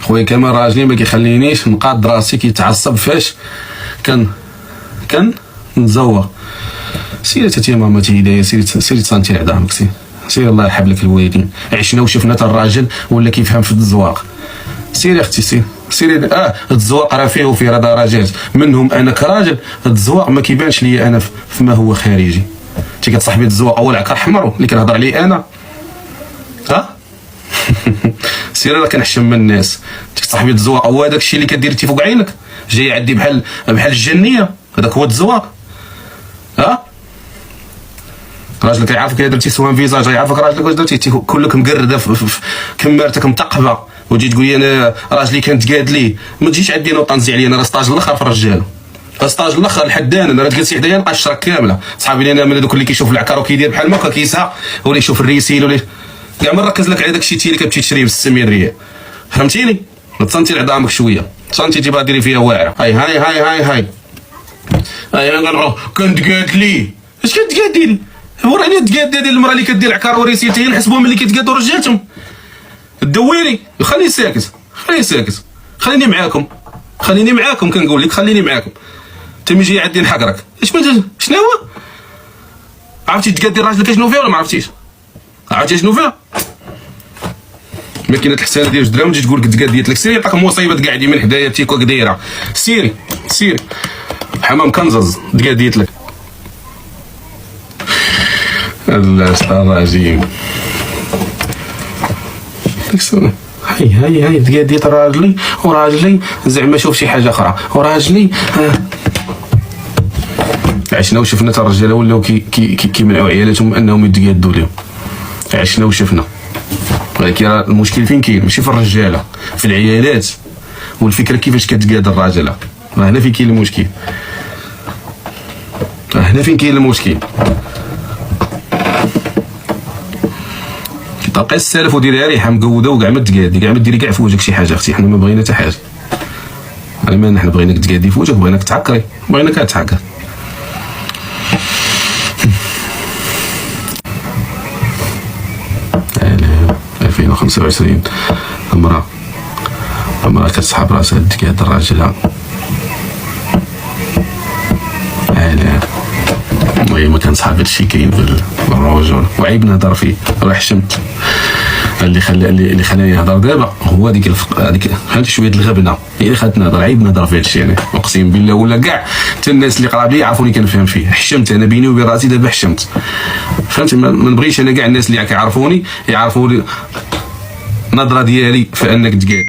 خويا كمال راجلي ما كيخلينيش نقاد راسي، كيتعصب فاش كان نزوق. سيري تاتي ماما تهدايا، سيري تصانتي عظامك، سيري الله يرحم لك الوالدين. عشنا وشفنا تا الراجل ولا كيفهم في الزواق. سيري اختي سيري التزواق راه فيه وفيه درجات، منهم انا كراجل التزواق ما كيبانش لي انا فيما هو خارجي. انت كتصاحبي التزواق اول عكر حمر اللي كنهضر عليه انا سيري راه كنحشم من الناس. انت كتصاحبي التزواق هو هذاك الشيء اللي كدير انت فوق عينك، جاي عندي بحال الجنيه، هذاك هو التزواق. راجلك يعرفك الا درتي سوان فيزاج، يعرفك راجلك واش درتي كلك مقرده في كمارتك متقبه، وتجي تقول لي انا راجلي كانت قاد لي. ما تجيش عندي نوط تنزي عليا، انا راه ستاج الاخر في الرجال، ستاج الاخر الحدان. انا راه جلستي حدايا نلقى الشراك كامله. صحابي انا من هذوك اللي كيشوف العكار وكيدير بحال ما هكا كيسعى، ولا يشوف الريسيل ولا كاع ما نركز لك على داك الشيء اللي كتمشي تشريه ب 600 ريال. فهمتيني؟ تصنتي لعظامك شويه، تصنتي تبغى ديري فيها واعره. هاي انا كنت قاد لي اش كتقادي لي؟ وراني تقاد هذه المراه اللي كدير عكار وريسيل هي نحسبهم اللي كيتقادوا رجالتهم. دويني خليني ساكت خليني معاكم كنقول لك خليني معاكم. انت من جاي عندي نحقرك شنو هو؟ عرفتي تقادي راجلك شنو فيها ولا ما عرفتيش؟ عرفتي شنو فيها؟ ماكينه الحسانه ديال الدراهم تجي تقول لك تقاديت لك. سيري عطاك مصيبه قاعدين من حدايا تيكوك دايره. سيري حمام كنزز تقاديت لك. الراجيم هاي تقاديت وراجلي زعما شوف شي حاجه اخرى وراجلي. عشنا وشفنا تا الرجاله ولاو كيمنعوا عيالاتهم انهم يتقادوا لهم. عشنا وشفنا، ولكن راه المشكل فين كاين؟ ماشي في الرجاله، في العيالات والفكره كيفاش كتقاد الراجله. هنا فين كاين المشكل، تلقى السالف وديريها ريحه مقوده وكاع ما تقادي، كاع ما ديري كاع في وجهك شي حاجه. اختي حنا ما بغينا حتى حاجه، علما حنا بغيناك تقادي في وجهك، بغيناك تعكري، بغيناك تعكر. على 2025 المراه كتسحب راسها تقاد راجلها. المهم كان صحاب هادشي كاين بالرجل، وعيب نهضر فيه. راه حشمت اللي خلاني نهضر دابا هو هذيك هاد شويه الغبنه اللي خلاتني نهضر. عيب نهضر في هادشي يعني، اقسم بالله. ولا كاع حتى الناس اللي قراب لي يعرفوني كنفهم فيه. حشمت انا بيني وبين راسي دابا، حشمت. فهمت؟ ما نبغيش انا كاع الناس اللي كيعرفوني يعرفوا لي النظره ديالي في انك تقاد.